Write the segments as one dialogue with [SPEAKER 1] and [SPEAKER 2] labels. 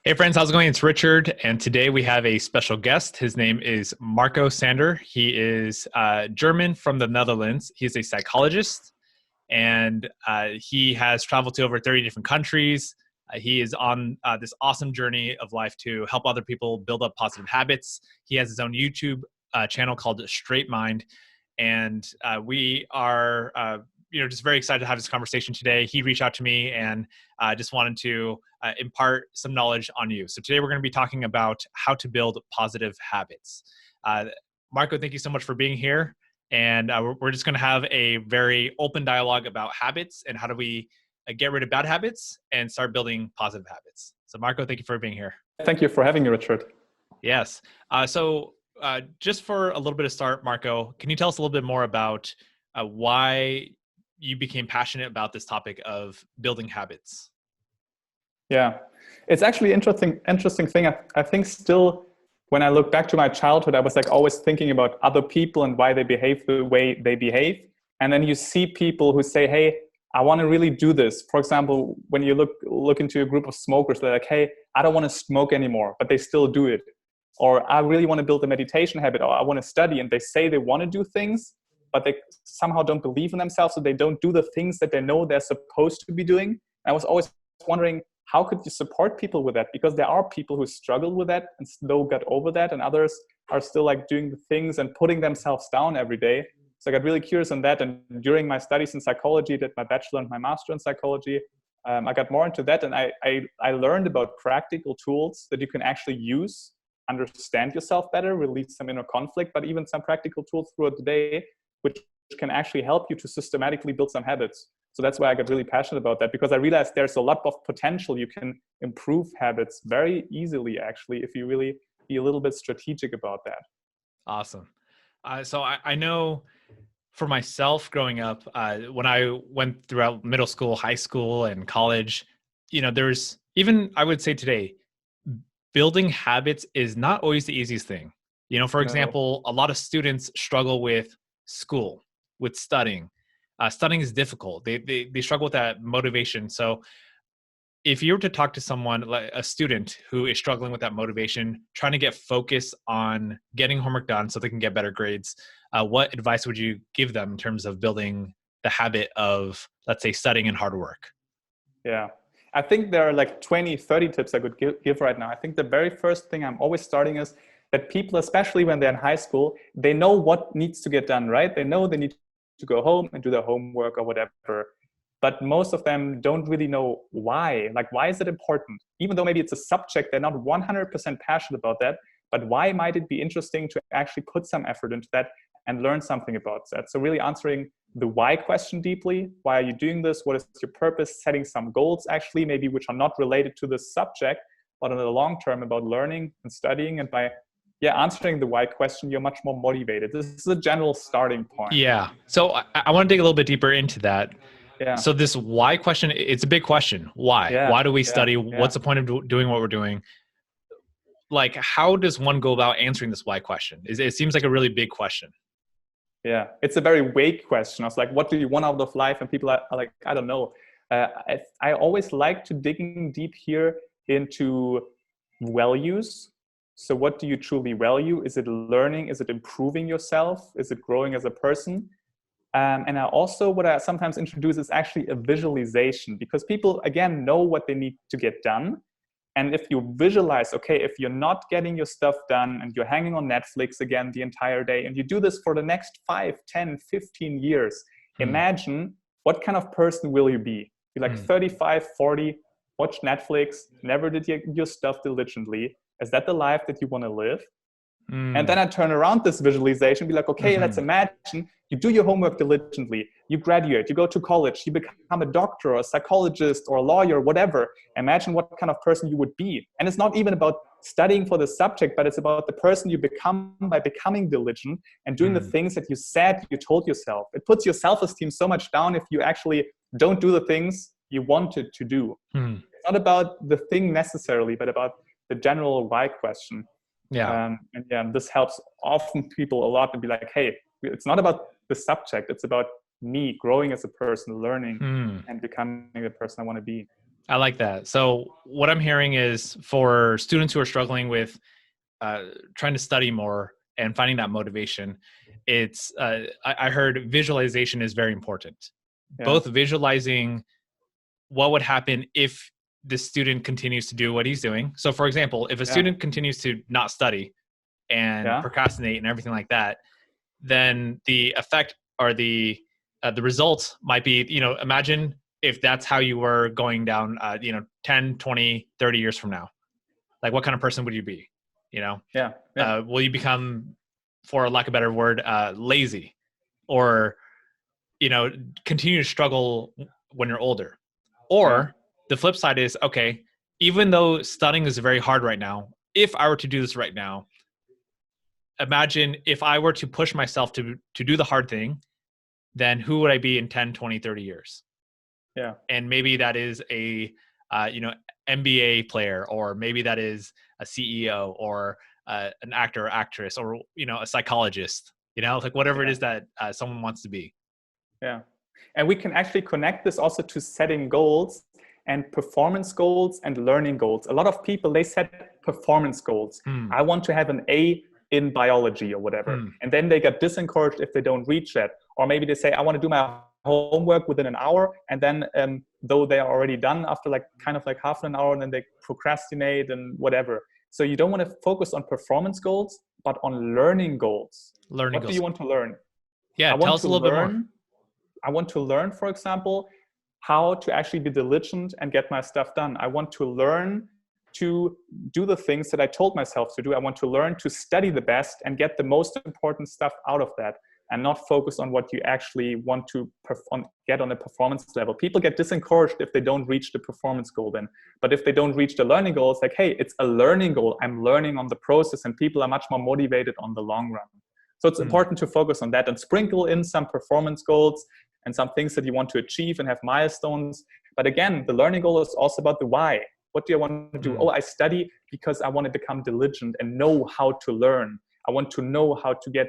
[SPEAKER 1] Hey friends, how's it going? It's Richard, and today we have a special guest. His name is Marco Sander. He is German from the Netherlands. He's a psychologist, and he has traveled to over 30 different countries. He is on this awesome journey of life to help other people build up positive habits. He has his own YouTube channel called Straight Mind, and we are just very excited to have this conversation today. He reached out to me and just wanted to impart some knowledge on you. So today we're going to be talking about how to build positive habits. Marco, thank you so much for being here. And we're just going to have a very open dialogue about habits and how do we get rid of bad habits and start building positive habits. So Marco, thank you for being here.
[SPEAKER 2] Thank you for having me, Richard.
[SPEAKER 1] Yes. So just for a little bit of start, Marco, can you tell us a little bit more about why you became passionate about this topic of building habits?
[SPEAKER 2] Yeah, it's actually interesting thing. I think still, when I look back to my childhood, I was like always thinking about other people and why they behave the way they behave. And then you see people who say, hey, I want to really do this. For example, when you look into a group of smokers, they're like, hey, I don't want to smoke anymore, but they still do it. Or I really want to build a meditation habit, or I want to study. And they say they want to do things, but they somehow don't believe in themselves, so they don't do the things that they know they're supposed to be doing. And I was always wondering, how could you support people with that? Because there are people who struggle with that and still got over that, and others are still like doing the things and putting themselves down every day. So I got really curious on that. And during my studies in psychology, did my bachelor and my master in psychology, I got more into that. And I learned about practical tools that you can actually use, understand yourself better, release some inner conflict, but even some practical tools throughout the day, which can actually help you to systematically build some habits. So that's why I got really passionate about that, because I realized there's a lot of potential. You can improve habits very easily, actually, if you really be a little bit strategic about that.
[SPEAKER 1] Awesome. So I know for myself growing up, when I went throughout middle school, high school, and college, there's even, I would say today, building habits is not always the easiest thing. For example, a lot of students struggle with school, with studying. Studying is difficult. They struggle with that motivation. So if you were to talk to someone, like a student who is struggling with that motivation, trying to get focus on getting homework done so they can get better grades, what advice would you give them in terms of building the habit of, let's say, studying and hard work?
[SPEAKER 2] Yeah. I think there are like 20, 30 tips I could give right now. I think the very first thing I'm always starting is that people, especially when they're in high school, they know what needs to get done, right? They know they need to go home and do their homework or whatever. But most of them don't really know why. Like, why is it important? Even though maybe it's a subject, they're not 100% passionate about that. But why might it be interesting to actually put some effort into that and learn something about that? So really answering the why question deeply. Why are you doing this? What is your purpose? Setting some goals, actually, maybe which are not related to the subject, but in the long term about learning and studying. And by answering the why question, you're much more motivated. This is a general starting point.
[SPEAKER 1] Yeah. So I want to dig a little bit deeper into that.
[SPEAKER 2] Yeah.
[SPEAKER 1] So this why question, it's a big question. Why?
[SPEAKER 2] Yeah.
[SPEAKER 1] Why do we study? Yeah. What's the point of doing what we're doing? Like, how does one go about answering this why question? It seems like a really big question.
[SPEAKER 2] Yeah, it's a very vague question. I was like, what do you want out of life? And people are like, I don't know. I always like to digging deep here into values. So what do you truly value? Is it learning? Is it improving yourself? Is it growing as a person? And what I sometimes introduce is actually a visualization, because people, again, know what they need to get done. And if you visualize, okay, if you're not getting your stuff done and you're hanging on Netflix again the entire day, and you do this for the next 5, 10, 15 years, imagine what kind of person will you be? Be like 35, 40, watch Netflix, never did your stuff diligently. Is that the life that you want to live? And then I turn around this visualization, be like, okay, let's imagine you do your homework diligently, you graduate, you go to college, you become a doctor or a psychologist or a lawyer, whatever. Imagine what kind of person you would be. And it's not even about studying for the subject, but it's about the person you become by becoming diligent and doing the things that you told yourself. It puts your self-esteem so much down if you actually don't do the things you wanted to do. It's not about the thing necessarily, but about the general why question. And this helps often people a lot to be like, hey, it's not about the subject. It's about me growing as a person, learning and becoming the person I want to be.
[SPEAKER 1] I like that. So what I'm hearing is for students who are struggling with trying to study more and finding that motivation, it's I heard visualization is very important.
[SPEAKER 2] Yeah.
[SPEAKER 1] Both visualizing what would happen if the student continues to do what he's doing. So for example, if a
[SPEAKER 2] Yeah.
[SPEAKER 1] student continues to not study and
[SPEAKER 2] Yeah.
[SPEAKER 1] procrastinate and everything like that, then the effect or the result might be, imagine if that's how you were going down, 10, 20, 30 years from now. Like what kind of person would you be?
[SPEAKER 2] Yeah. Yeah.
[SPEAKER 1] Will you become, for lack of a better word, lazy, or continue to struggle when you're older?
[SPEAKER 2] Yeah.
[SPEAKER 1] Or the flip side is, okay, even though studying is very hard right now, if I were to do this right now, imagine if I were to push myself to do the hard thing, then who would I be in 10, 20, 30 years?
[SPEAKER 2] Yeah.
[SPEAKER 1] And maybe that is a NBA player, or maybe that is a CEO, or an actor or actress, or a psychologist, like whatever it
[SPEAKER 2] Yeah.
[SPEAKER 1] is that someone wants to be.
[SPEAKER 2] Yeah. And we can actually connect this also to setting goals and performance goals and learning goals. A lot of people, they set performance goals. I want to have an A in biology or whatever. And then they get disencouraged if they don't reach that. Or maybe they say, I want to do my homework within an hour. And then though they are already done after kind of half an hour, and then they procrastinate and whatever. So you don't want to focus on performance goals, but on learning goals.
[SPEAKER 1] Learning
[SPEAKER 2] What
[SPEAKER 1] goals.
[SPEAKER 2] do you want to learn?
[SPEAKER 1] Yeah, tell us a little bit more.
[SPEAKER 2] I want to learn, for example, how to actually be diligent and get my stuff done. I want to learn to do the things that I told myself to do. I want to learn to study the best and get the most important stuff out of that, and not focus on what you actually want to get on a performance level. People get disencouraged if they don't reach the performance goal then. But if they don't reach the learning goal, it's like, hey, it's a learning goal. I'm learning on the process, and people are much more motivated on the long run. So it's important to focus on that and sprinkle in some performance goals and some things that you want to achieve and have milestones. But again, the learning goal is also about the why. What do I want to do? Oh, I study because I want to become diligent and know how to learn. I want to know how to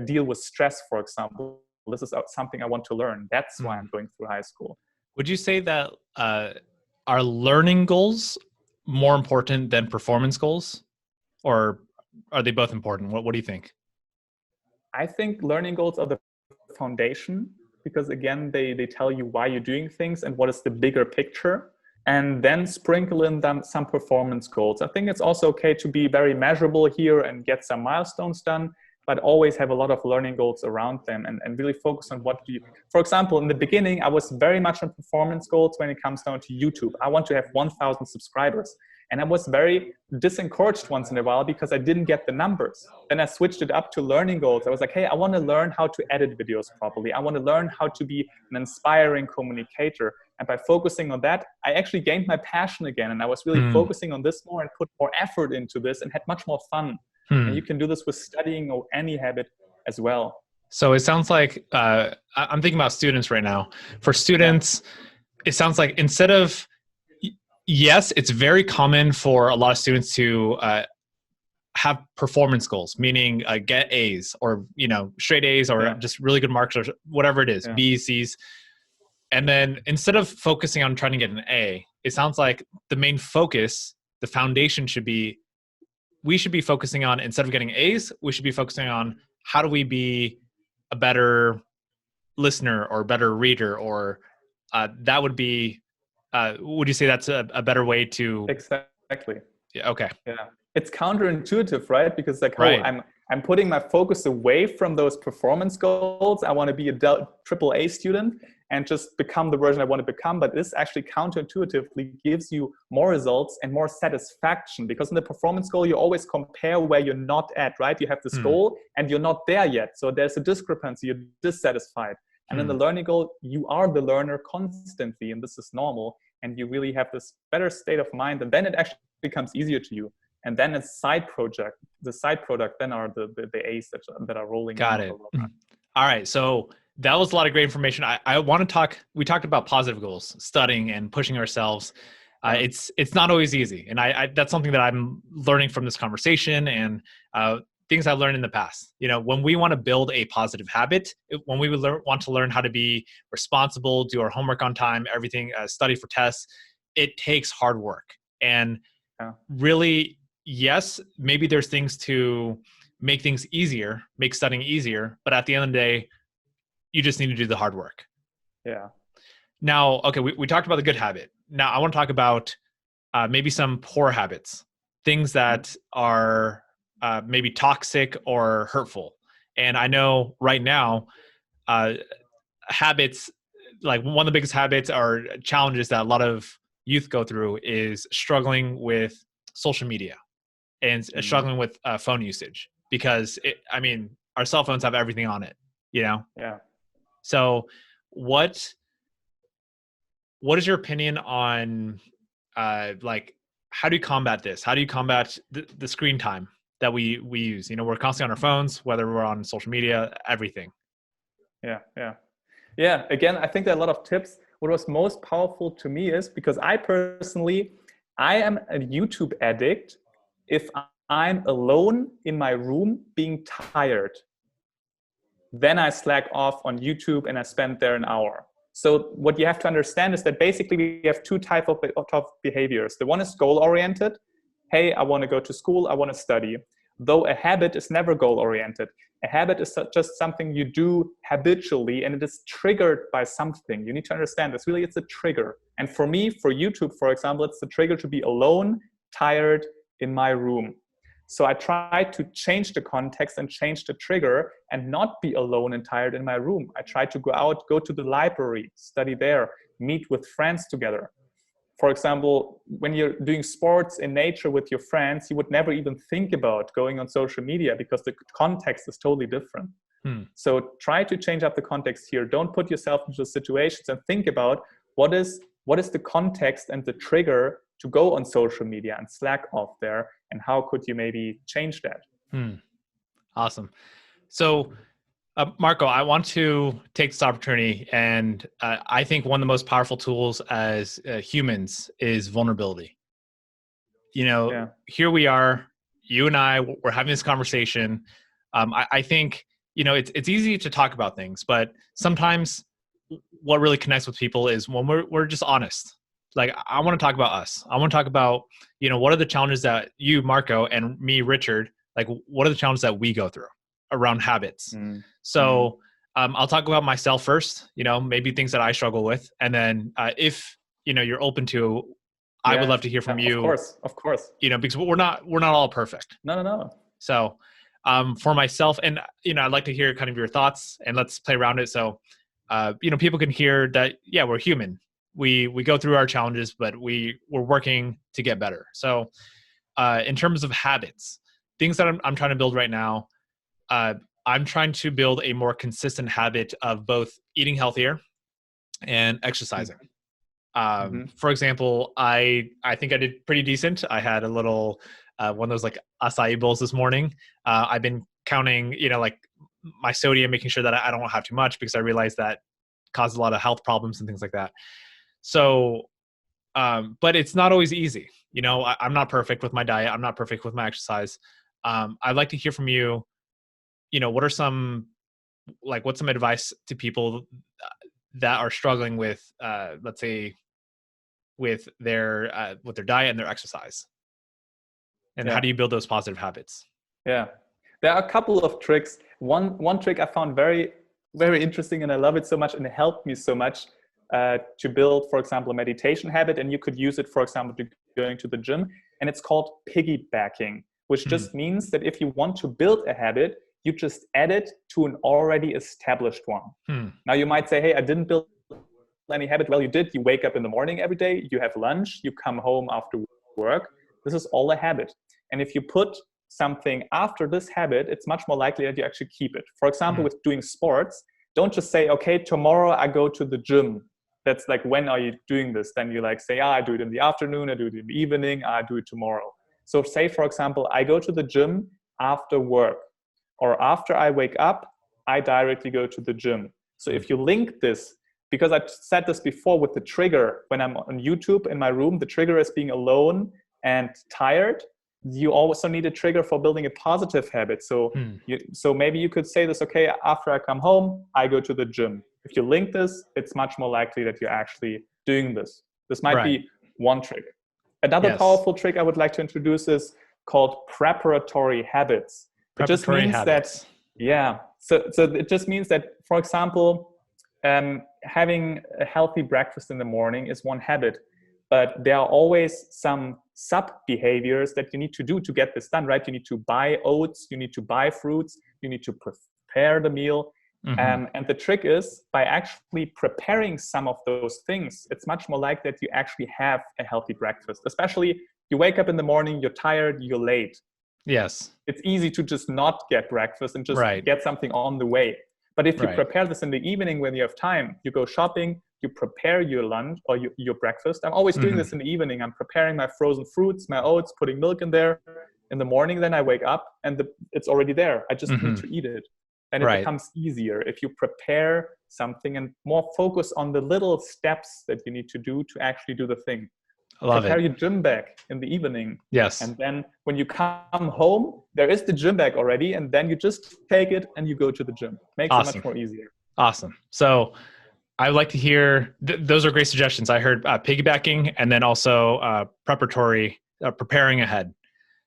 [SPEAKER 2] deal with stress, for example. This is something I want to learn. That's why I'm going through high school.
[SPEAKER 1] Would you say that are learning goals more important than performance goals, or are they both important? What do you think?
[SPEAKER 2] I think learning goals are the foundation, because again, they tell you why you're doing things and what is the bigger picture, and then sprinkle in them some performance goals. I think it's also okay to be very measurable here and get some milestones done, but always have a lot of learning goals around them, and really focus on what do you, for example, in the beginning, I was very much on performance goals when it comes down to YouTube. I want to have 1,000 subscribers. And I was very disencouraged once in a while because I didn't get the numbers. Then I switched it up to learning goals. I was like, hey, I want to learn how to edit videos properly. I want to learn how to be an inspiring communicator. And by focusing on that, I actually gained my passion again. And I was really focusing on this more and put more effort into this and had much more fun. And you can do this with studying or any habit as well.
[SPEAKER 1] So it sounds like, I'm thinking about students right now. For students, it sounds like instead of, yes, it's very common for a lot of students to have performance goals, meaning get A's, or straight A's, or just really good marks, or whatever it is, B's, C's. And then instead of focusing on trying to get an A, it sounds like the main focus, the foundation we should be focusing on, instead of getting A's, we should be focusing on how do we be a better listener or better reader, or that would be, would you say that's a better way to?
[SPEAKER 2] Exactly.
[SPEAKER 1] Yeah. Okay.
[SPEAKER 2] Yeah. It's counterintuitive, right? Because I'm putting my focus away from those performance goals. I want to be a triple A student and just become the version I want to become. But this actually counterintuitively gives you more results and more satisfaction, because in the performance goal, you always compare where you're not at, right? You have this goal and you're not there yet. So there's a discrepancy, you're dissatisfied. And in the learning goal, you are the learner constantly, and this is normal. And you really have this better state of mind, and then it actually becomes easier to you. And then a side project, the side product, then are the A's that are rolling.
[SPEAKER 1] Got it. All right. So that was a lot of great information. I want to talk, we talked about positive goals, studying and pushing ourselves. It's not always easy. And that's something that I'm learning from this conversation, and things I've learned in the past. When we want to build a positive habit, when we want to learn how to be responsible, do our homework on time, everything, study for tests, it takes hard work. And
[SPEAKER 2] Yeah.
[SPEAKER 1] really, yes, maybe there's things to make things easier, make studying easier, but at the end of the day, you just need to do the hard work.
[SPEAKER 2] Yeah.
[SPEAKER 1] Now, okay, we talked about the good habit. Now I want to talk about maybe some poor habits, things that are maybe toxic or hurtful. And I know right now, habits, like one of the biggest habits or challenges that a lot of youth go through is struggling with social media and struggling with phone usage because our cell phones have everything on it, you know?
[SPEAKER 2] Yeah.
[SPEAKER 1] So what is your opinion on like, how do you combat this? How do you combat the screen time that we use? You know, we're constantly on our phones, whether we're on social media, everything.
[SPEAKER 2] Yeah. Again, I think there are a lot of tips. What was most powerful to me is because I am a YouTube addict. If I'm alone in my room being tired, then I slack off on YouTube and I spend there an hour. So what you have to understand is that basically we have two types of behaviors. The one is goal-oriented. Hey, I want to go to school, I want to study. Though a habit is never goal-oriented. A habit is just something you do habitually and it is triggered by something. You need to understand this. Really, it's a trigger. And for me, for YouTube, for example, it's the trigger to be alone, tired in my room. So I try to change the context and change the trigger and not be alone and tired in my room. I try to go out, go to the library, study there, meet with friends together. For example, when you're doing sports in nature with your friends, you would never even think about going on social media because the context is totally different. So try to change up the context here. Don't put yourself into situations and think about what is the context and the trigger to go on social media and slack off there, and how could you maybe change that?
[SPEAKER 1] Awesome. So Marco, I want to take this opportunity, and I think one of the most powerful tools as humans is vulnerability. You know, Here we are, you and I, we're having this conversation. I think, you know, it's easy to talk about things, but sometimes what really connects with people is when we're just honest. Like, I want to talk about us. I want to talk about, you know, what are the challenges that you, Marco, and me, Richard, like, what are the challenges that we go through around habits? So I'll talk about myself first, you know, maybe things that I struggle with. And then if, you know, you're open to, I would love to hear from you.
[SPEAKER 2] Of course.
[SPEAKER 1] You know, because we're not all perfect.
[SPEAKER 2] No.
[SPEAKER 1] So for myself, and, you know, I'd like to hear kind of your thoughts, and let's play around it. So, you know, people can hear that, yeah, we're human. We go through our challenges, but we're working to get better. So in terms of habits, things that I'm trying to build right now, I'm trying to build a more consistent habit of both eating healthier and exercising. For example, I think I did pretty decent. I had a little, one of those like acai bowls this morning. I've been counting, you know, like my sodium, making sure that I don't have too much because I realized that causes a lot of health problems and things like that. So, but it's not always easy. You know, I'm not perfect with my diet. I'm not perfect with my exercise. I'd like to hear from you. You know, what's some advice to people that are struggling with, let's say, with their diet and their exercise, and how do you build those positive habits?
[SPEAKER 2] Yeah, there are a couple of tricks. One trick I found very, very interesting, and I love it so much, and it helped me so much to build, for example, a meditation habit. And you could use it, for example, to going to the gym, and it's called piggybacking, which just means that if you want to build a habit, you just add it to an already established one. Now you might say, hey, I didn't build any habit. Well, you did. You wake up in the morning every day, you have lunch, you come home after work. This is all a habit. And if you put something after this habit, it's much more likely that you actually keep it. For example, with doing sports, don't just say, okay, tomorrow I go to the gym. That's like, when are you doing this? Then you like say, I do it in the afternoon, I do it in the evening, I do it tomorrow. So say, for example, I go to the gym after work, or after I wake up, I directly go to the gym. So if you link this, because I said this before with the trigger, when I'm on YouTube in my room, the trigger is being alone and tired. You also need a trigger for building a positive habit. So, so maybe you could say this, okay, after I come home, I go to the gym. If you link this, it's much more likely that you're actually doing this. This might be one trick. Another powerful trick I would like to introduce is called preparatory habits. It just means that, so it just means that, for example, having a healthy breakfast in the morning is one habit, but there are always some sub behaviors that you need to do to get this done, right? You need to buy oats, you need to buy fruits, you need to prepare the meal. And the trick is, by actually preparing some of those things, it's much more likely that you actually have a healthy breakfast. Especially, you wake up in the morning, you're tired, you're late.
[SPEAKER 1] Yes.
[SPEAKER 2] It's easy to just not get breakfast and just get something on the way. But if you prepare this in the evening when you have time, you go shopping, you prepare your lunch or your breakfast. I'm always doing this in the evening. I'm preparing my frozen fruits, my oats, putting milk in there. In the morning, then I wake up and it's already there. I just need to eat it. And it becomes easier if you prepare something and more focus on the little steps that you need to do to actually do the thing. Prepare your gym bag in the evening.
[SPEAKER 1] Yes.
[SPEAKER 2] And then when you come home, there is the gym bag already. And then you just take it and you go to the gym. Makes it much more easier.
[SPEAKER 1] Awesome. So I would like to hear, those are great suggestions. I heard piggybacking and then also preparatory, preparing ahead.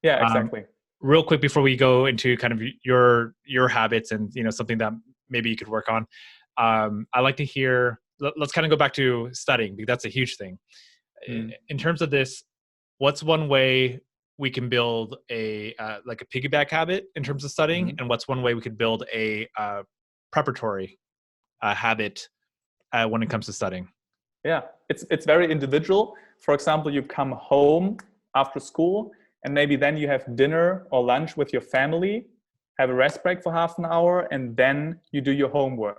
[SPEAKER 2] Yeah, exactly.
[SPEAKER 1] Real quick before we go into kind of your habits and something that maybe you could work on, I like to hear. Let's kind of go back to studying, because that's a huge thing. In terms of this, what's one way we can build a like a piggyback habit in terms of studying, and what's one way we could build a preparatory habit when it comes to studying?
[SPEAKER 2] Yeah, it's very individual. For example, you come home after school, and maybe then you have dinner or lunch with your family, have a rest break for half an hour, and then you do your homework.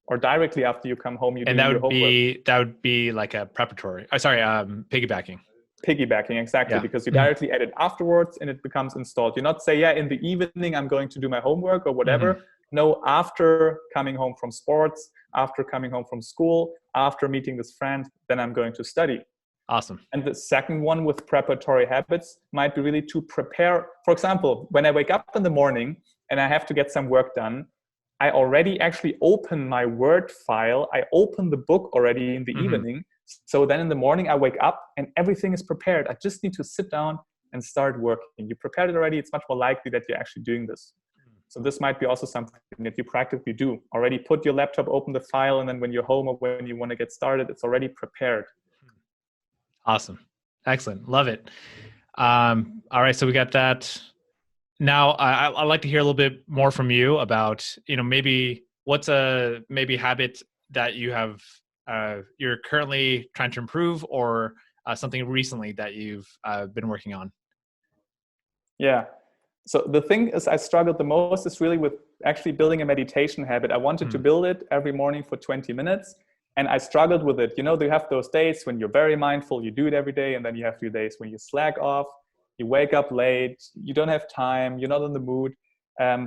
[SPEAKER 2] Or directly after you come home, you do your homework. And
[SPEAKER 1] that would be like a preparatory. Piggybacking.
[SPEAKER 2] Piggybacking, exactly, because you directly edit afterwards and it becomes installed. You not say, in the evening I'm going to do my homework or whatever. No, after coming home from sports, after coming home from school, after meeting this friend, then I'm going to study.
[SPEAKER 1] Awesome.
[SPEAKER 2] And the second one with preparatory habits might be really to prepare. For example, when I wake up in the morning and I have to get some work done, I already actually open my Word file. I open the book already in the evening. So then in the morning I wake up and everything is prepared. I just need to sit down and start working. You prepared it already. It's much more likely that you're actually doing this. So this might be also something that you practically do. Already put your laptop, open the file, and then when you're home or when you want to get started, it's already prepared.
[SPEAKER 1] Awesome. Excellent. Love it. All right. So we got that. Now I'd like to hear a little bit more from you about, maybe what's a habit that you have, you're currently trying to improve, or something recently that you've been working on.
[SPEAKER 2] Yeah. So the thing is, I struggled the most is really with actually building a meditation habit. I wanted to build it every morning for 20 minutes. And I struggled with it. You have those days when you're very mindful, you do it every day. And then you have few days when you slack off, you wake up late, you don't have time, you're not in the mood.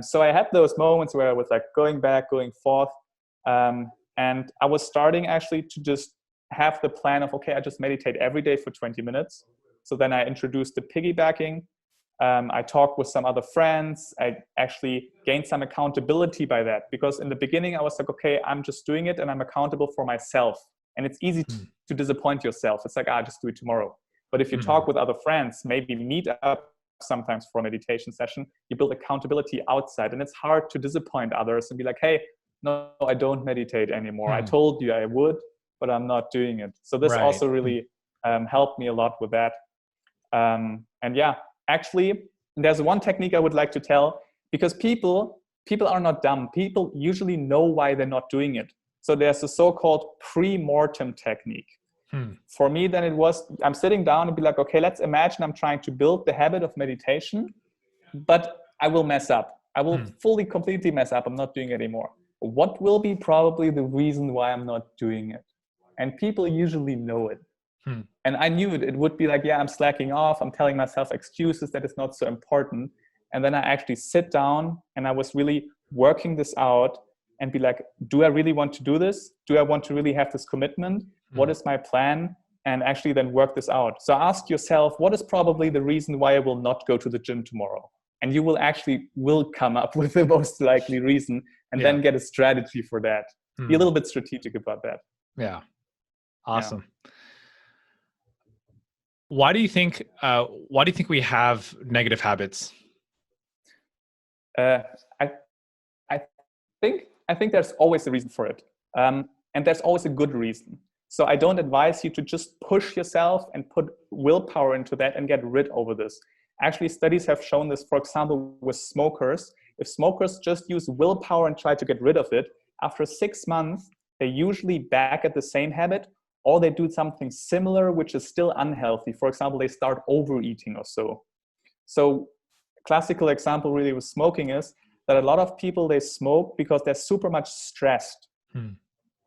[SPEAKER 2] So I had those moments where I was like going back, going forth. And I was starting actually to just have the plan of, okay, I just meditate every day for 20 minutes. So then I introduced the piggybacking. I talked with some other friends. I actually gained some accountability by that, because in the beginning I was like, okay, I'm just doing it and I'm accountable for myself. And it's easy to disappoint yourself. It's like, just do it tomorrow. But if you talk with other friends, maybe meet up sometimes for a meditation session, you build accountability outside. And it's hard to disappoint others and be like, hey, no, I don't meditate anymore. I told you I would, but I'm not doing it. So this also really helped me a lot with that. And yeah, actually, there's one technique I would like to tell, because people are not dumb. People usually know why they're not doing it. So there's a so-called pre-mortem technique. For me, then it was, I'm sitting down and be like, okay, let's imagine I'm trying to build the habit of meditation, but I will mess up. I will completely mess up. I'm not doing it anymore. What will be probably the reason why I'm not doing it? And people usually know it. And I knew it would be like, I'm slacking off. I'm telling myself excuses that it's not so important. And then I actually sit down and I was really working this out and be like, do I really want to do this? Do I want to really have this commitment? What is my plan? And actually then work this out. So ask yourself, what is probably the reason why I will not go to the gym tomorrow? And you will come up with the most likely reason, and then get a strategy for that. Be a little bit strategic about that.
[SPEAKER 1] Yeah. Awesome. Why do you think we have negative habits?
[SPEAKER 2] Uh, I I think there's always a reason for it, and there's always a good reason. So I don't advise you to just push yourself and put willpower into that and get rid over this. Actually, studies have shown this, for example, with smokers. If smokers just use willpower and try to get rid of it, after 6 months, they're usually back at the same habit, or they do something similar, which is still unhealthy. For example, they start overeating or so. So classical example really with smoking is that a lot of people, they smoke because they're super much stressed,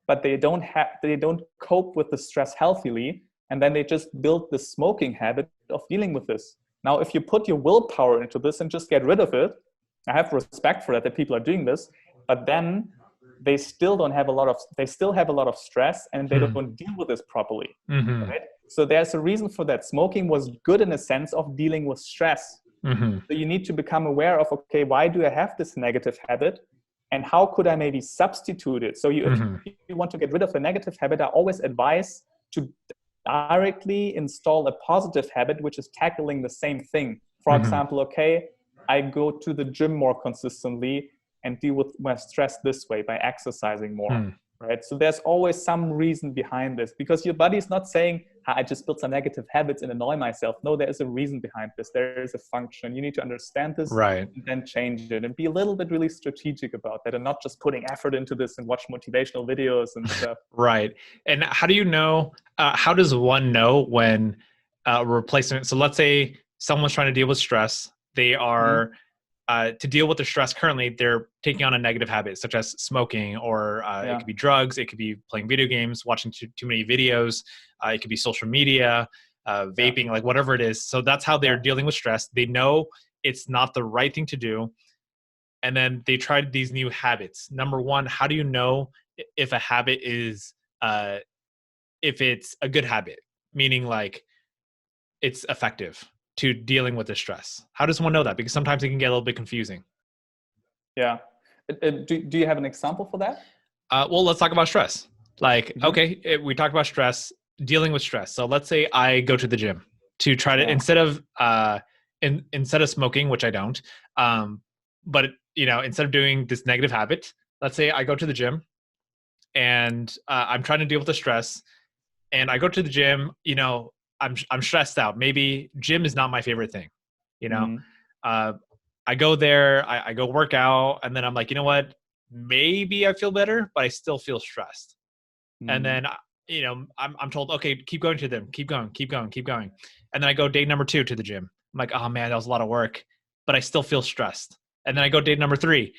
[SPEAKER 2] but they don't cope with the stress healthily, and then they just build the smoking habit of dealing with this. Now, if you put your willpower into this and just get rid of it, I have respect for that people are doing this, but then they still have a lot of stress, and they don't deal with this properly. Right? So there's a reason for that. Smoking was good in a sense of dealing with stress. So you need to become aware of, okay, why do I have this negative habit? And how could I maybe substitute it? So if you want to get rid of a negative habit, I always advise to directly install a positive habit, which is tackling the same thing. For example, okay, I go to the gym more consistently and deal with my stress this way by exercising more, right? So there's always some reason behind this, because your body is not saying, I just built some negative habits and annoy myself. No, there is a reason behind this. There is a function. You need to understand this,
[SPEAKER 1] right,
[SPEAKER 2] and then change it and be a little bit really strategic about that, and not just putting effort into this and watch motivational videos and stuff.
[SPEAKER 1] Right. And how do you know, how does one know when replacement? So let's say someone's trying to deal with stress. They are, to deal with the stress currently, they're taking on a negative habit, such as smoking, or it could be drugs. It could be playing video games, watching too many videos. It could be social media, vaping, like whatever it is. So that's how they're dealing with stress. They know it's not the right thing to do. And then they tried these new habits. Number one, how do you know if a habit is, if it's a good habit, meaning like it's effective to dealing with the stress? How does one know that? Because sometimes it can get a little bit confusing.
[SPEAKER 2] Yeah. Do you have an example for that?
[SPEAKER 1] Well, let's talk about stress. Like, okay, we talked about stress, dealing with stress. So let's say I go to the gym to try to, instead of smoking, which I don't, but instead of doing this negative habit, let's say I go to the gym and I'm trying to deal with the stress, and I go to the gym, I'm stressed out. Maybe gym is not my favorite thing, I go there, I go work out, and then I'm like, you know what? Maybe I feel better, but I still feel stressed. And then, I'm told, okay, keep going to them, keep going. And then I go day number 2 to the gym. I'm like, oh man, that was a lot of work, but I still feel stressed. And then I go day number 3.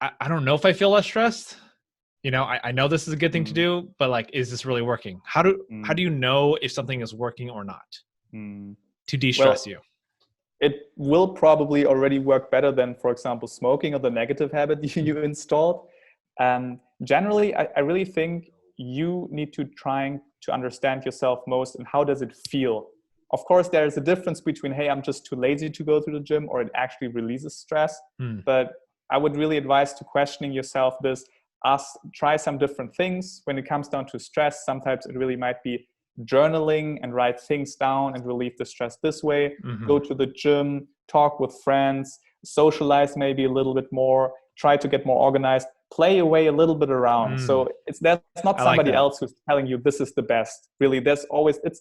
[SPEAKER 1] I don't know if I feel less stressed. I know this is a good thing to do, but like, is this really working? How do you know if something is working or not to de-stress you?
[SPEAKER 2] It will probably already work better than, for example, smoking or the negative habit you installed. Generally, I really think you need to try to understand yourself most, and how does it feel? Of course, there is a difference between, hey, I'm just too lazy to go to the gym, or it actually releases stress. But I would really advise to questioning yourself this. Try some different things. When it comes down to stress, sometimes it really might be journaling and write things down and relieve the stress this way. Go to the gym, talk with friends, socialize maybe a little bit more, try to get more organized, play away a little bit around. So that's not somebody else who's telling you this is the best. Really, it's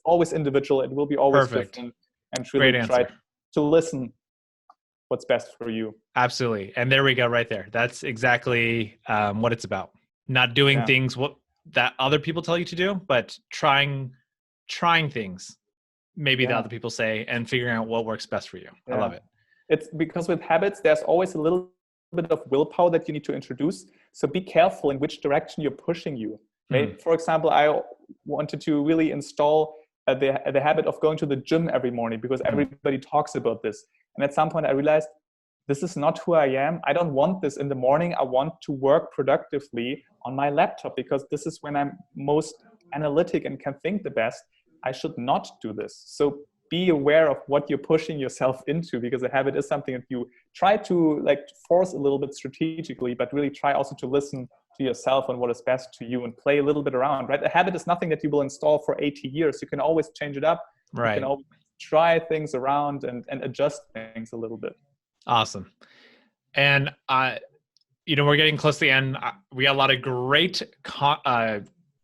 [SPEAKER 2] always individual. It will be always different, and really try to listen what's best for you.
[SPEAKER 1] Absolutely. And there we go, right there. That's exactly what it's about. Not doing things that other people tell you to do, but trying things maybe that other people say, and figuring out what works best for you. I love it.
[SPEAKER 2] It's because with habits, there's always a little bit of willpower that you need to introduce. So be careful in which direction you're pushing you. Right? For example, I wanted to really install the habit of going to the gym every morning, because everybody talks about this. And at some point I realized, this is not who I am. I don't want this in the morning. I want to work productively on my laptop, because this is when I'm most analytic and can think the best. I should not do this. So be aware of what you're pushing yourself into, because a habit is something that you try to force a little bit strategically, but really try also to listen to yourself and what is best to you and play a little bit around, right? A habit is nothing that you will install for 80 years. You can always change it up.
[SPEAKER 1] Right.
[SPEAKER 2] You can always try things around and adjust things a little bit.
[SPEAKER 1] Awesome. And, we're getting close to the end. We got a lot of great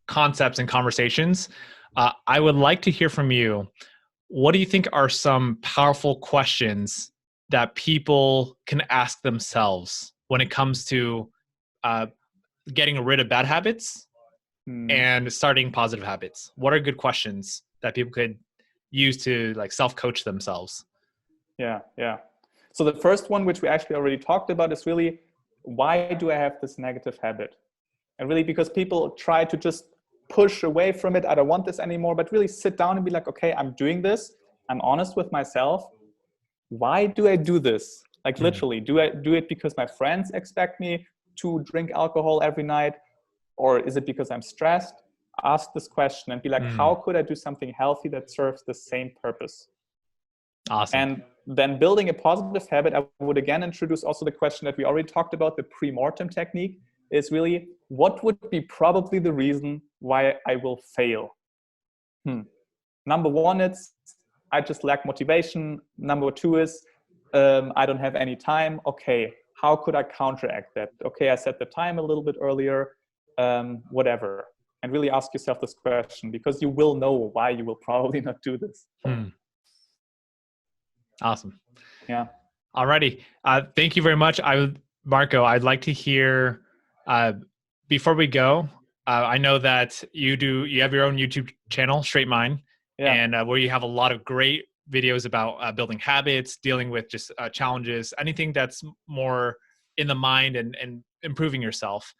[SPEAKER 1] concepts and conversations. I would like to hear from you. What do you think are some powerful questions that people can ask themselves when it comes to getting rid of bad habits and starting positive habits? What are good questions that people could use to like self-coach themselves?
[SPEAKER 2] Yeah. So the first one, which we actually already talked about, is really, why do I have this negative habit? And really, because people try to just push away from it. I don't want this anymore, but really sit down and be like, okay, I'm doing this. I'm honest with myself. Why do I do this? Like literally, do I do it because my friends expect me to drink alcohol every night? Or is it because I'm stressed? Ask this question and be like, how could I do something healthy that serves the same purpose?
[SPEAKER 1] Awesome.
[SPEAKER 2] And then building a positive habit, I would again introduce also the question that we already talked about, the pre-mortem technique, is really, what would be probably the reason why I will fail? Number one, it's I just lack motivation. Number two is I don't have any time. Okay, how could I counteract that? Okay, I set the time a little bit earlier, whatever. And really ask yourself this question, because you will know why you will probably not do this.
[SPEAKER 1] Awesome.
[SPEAKER 2] Yeah.
[SPEAKER 1] Alrighty. Thank you very much. Marco, I'd like to hear, before we go, I know that you have your own YouTube channel, Straight Mind, and where you have a lot of great videos about building habits, dealing with just challenges, anything that's more in the mind and improving yourself.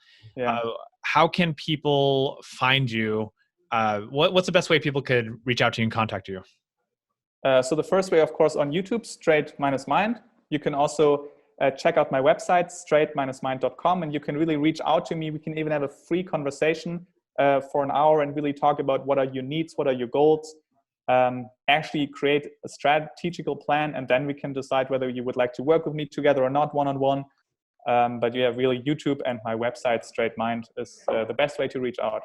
[SPEAKER 1] How can people find you? What's the best way people could reach out to you and contact you?
[SPEAKER 2] So the first way, of course, on YouTube, Straight-Mind. You can also check out my website, straight-mind.com, and you can really reach out to me. We can even have a free conversation for an hour and really talk about what are your needs, what are your goals, actually create a strategical plan, and then we can decide whether you would like to work with me together or not one-on-one. But yeah, really YouTube and my website, Straight Mind, is the best way to reach out.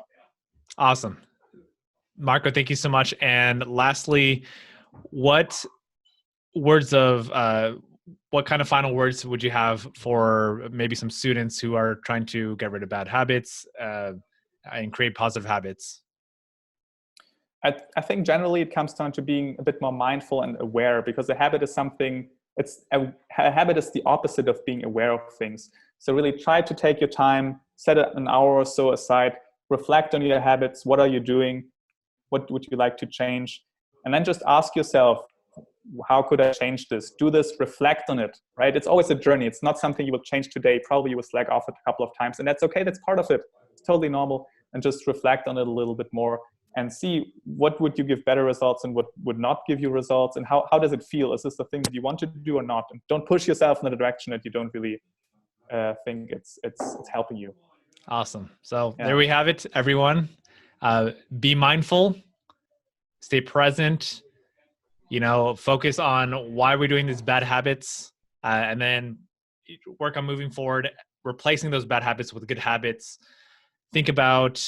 [SPEAKER 1] Awesome. Marco, thank you so much. And lastly, what kind of final words would you have for maybe some students who are trying to get rid of bad habits and create positive habits?
[SPEAKER 2] I think generally it comes down to being a bit more mindful and aware, because a habit is a habit is the opposite of being aware of things. So really try to take your time, set an hour or so aside, reflect on your habits. What are you doing? What would you like to change? And then just ask yourself, how could I change this? Do this, reflect on it, right? It's always a journey. It's not something you will change today. Probably you will slack off it a couple of times, and that's okay. That's part of it. It's totally normal. And just reflect on it a little bit more and see what would you give better results and what would not give you results, and how does it feel? Is this the thing that you want to do or not? And don't push yourself in a direction that you don't really think it's helping you.
[SPEAKER 1] Awesome. So there we have it, everyone. Be mindful, stay present, focus on why we're doing these bad habits, and then work on moving forward, replacing those bad habits with good habits. Think about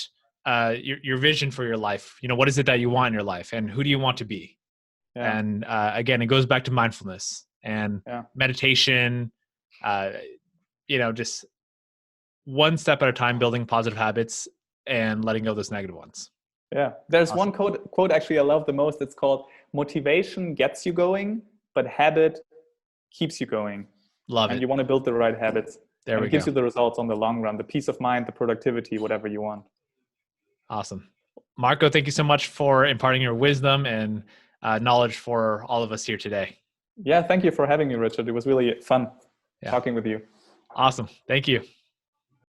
[SPEAKER 1] your vision for your life. What is it that you want in your life, and who do you want to be? And again, it goes back to mindfulness and meditation, just one step at a time, building positive habits and letting go of those negative ones.
[SPEAKER 2] Yeah. There's one quote actually I love the most. It's called, motivation gets you going, but habit keeps you going.
[SPEAKER 1] Love it.
[SPEAKER 2] And you want to build the right habits.
[SPEAKER 1] There we go.
[SPEAKER 2] It gives you the results on the long run, the peace of mind, the productivity, whatever you want.
[SPEAKER 1] Awesome. Marco, thank you so much for imparting your wisdom and knowledge for all of us here today.
[SPEAKER 2] Yeah, thank you for having me, Richard. It was really fun talking with you.
[SPEAKER 1] Awesome. Thank you.